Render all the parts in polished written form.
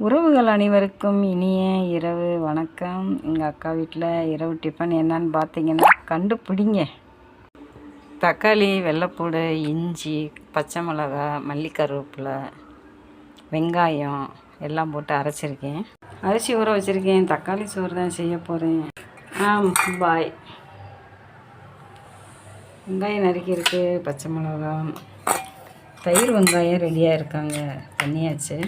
உறவுகள் அனைவருக்கும் இனிய இரவு வணக்கம். எங்கள் அக்கா வீட்டில் இரவு டிஃபன் என்னன்னு பார்த்தீங்கன்னா கண்டுபிடிங்க. தக்காளி, வெள்ளைப்பூடு, இஞ்சி, பச்சை மிளகா, மல்லிக்கருவேப்பிலை, வெங்காயம் எல்லாம் போட்டு அரைச்சிருக்கேன். அரிசி ஊற வச்சுருக்கேன். தக்காளி சோறு தான் செய்ய போகிறேன். பாய். வெங்காயம் நறுக்கியிருக்கு, பச்சை மிளகா, தயிர் வெங்காயம் ரெடியாக இருக்காங்க, பண்ணியாச்சு.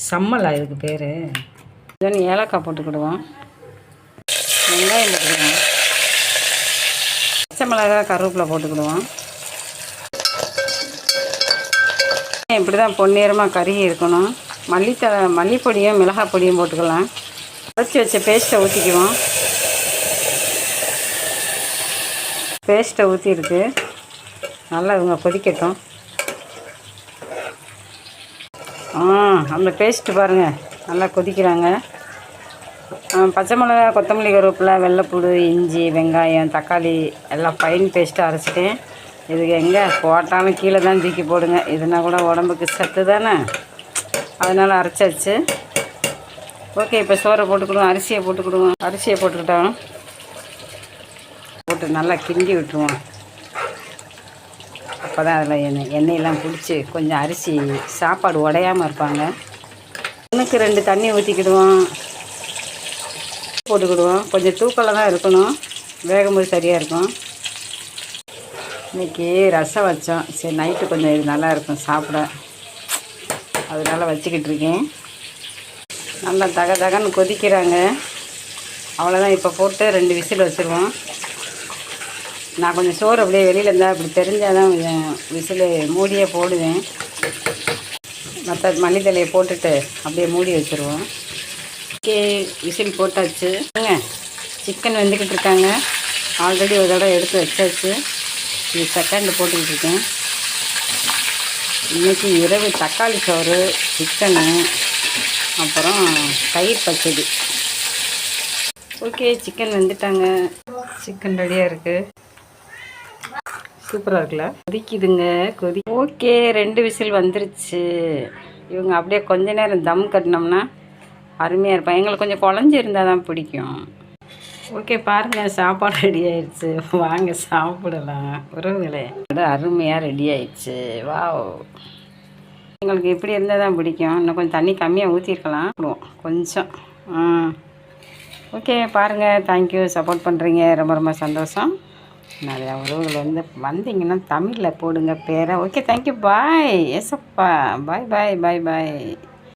சம்மலா இதுக்கு பேர். இதோன்னு ஏலக்காய் போட்டுக்கிடுவோம், வெங்காயம் போட்டுக்கிடுவோம், பச்சை மிளகா, கருவேப்பிலை போட்டுக்கிடுவோம். இப்படி தான் பொன்னிறமாக கருகி இருக்கணும். மல்லிப்பொடியும் மிளகாய் பொடியும் போட்டுக்கலாம். அரைச்சி வச்ச பேஸ்ட்டை ஊற்றிக்குவோம். பேஸ்ட்டை ஊற்றிருக்கு, நல்லா இவங்க கொதிக்கட்டும். அந்த பேஸ்ட்டு பாருங்கள், நல்லா கொதிக்கிறாங்க. பச்சை மிளகா, கொத்தமல்லி, கருவேப்பிலை, வெள்ளைப்பூடு, இஞ்சி, வெங்காயம், தக்காளி எல்லாம் ஃபைன் பேஸ்ட்டாக அரைச்சிட்டேன். இதுக்கு எங்கே போட்டாலும் கீழே தான் தூக்கி போடுங்க. இதுனா கூட உடம்புக்கு சத்து தானே, அதனால் அரைச்சாச்சு. ஓகே, இப்போ சோறை போட்டுக்கிடுவோம், அரிசியை போட்டுக்கிடுவோம். அரிசியை போட்டுக்கிட்டோம், போட்டு நல்லா கிண்டி விட்டுருவோம். அப்போ தான் அதில் எண்ணெயெல்லாம் பிடிச்சி கொஞ்சம் அரிசி சாப்பாடு உடையாமல் இருப்பாங்க. 1-2 தண்ணி ஊற்றிக்கிடுவோம், போட்டுக்கிடுவோம். கொஞ்சம் தூக்கலாக தான் இருக்கணும், வேகும்போது சரியாக இருக்கும். இன்றைக்கி ரசம் வச்சோம். சரி, நைட்டு கொஞ்சம் இது நல்லா இருக்கும் சாப்பிட, அதனால் வச்சுக்கிட்டு இருக்கேன். நல்லா தகன்னு கொதிக்கிறாங்க. அவ்வளோதான், இப்போ போட்டு 2 விசில் வச்சுருவோம். நான் கொஞ்சம் சோறு அப்படியே வெளியில் இருந்தால் அப்படி தெரிஞ்சால் தான் கொஞ்சம் விசில் மூடியே போடுவேன். மற்ற மல்லித்தலையை போட்டுட்டு அப்படியே மூடி வச்சுருவோம். ஓகே, விசில் போட்டாச்சு. சிக்கன் வெந்துக்கிட்டு இருக்காங்க. ஆல்ரெடி ஒரு தடவை எடுத்து வச்சாச்சு. இது செகண்டு போட்டுக்கிட்டு இருக்கேன். இன்றைக்கி இரவு தக்காளி சோறு, சிக்கனு, அப்புறம் தயிர் பச்சடி. ஓகே, சிக்கன் வெந்துட்டாங்க. சிக்கன் ரெடியாக இருக்குது. சூப்பராக இருக்குல்ல, கொதிக்குதுங்க, ஓகே, 2 விசில் வந்துருச்சு. இவங்க அப்படியே கொஞ்ச நேரம் தம் கட்டினோம்னா அருமையாக இருப்பாங்க. எங்களுக்கு கொஞ்சம் குழஞ்சி இருந்தால் தான் பிடிக்கும். ஓகே, பாருங்கள், சாப்பாடு ரெடி ஆயிடுச்சு. வாங்க சாப்பிடலாம் உறவுகளே. அருமையாக ரெடி ஆயிடுச்சு. வாவ், எங்களுக்கு இப்படி இருந்தால் தான் பிடிக்கும். இன்னும் கொஞ்சம் தண்ணி கம்மியாக ஊற்றிருக்கலாம் கொஞ்சம். ஓகே, பாருங்கள், தேங்க்யூ, சப்போர்ட் பண்ணுறீங்க, ரொம்ப ரொம்ப சந்தோஷம். நிறையா உறவுகள் வந்தீங்கன்னா தமிழில் போடுங்க பேரை. ஓகே, தேங்க்யூ, பாய். எஸ்அப்பா, பாய் பாய் பாய் பாய்.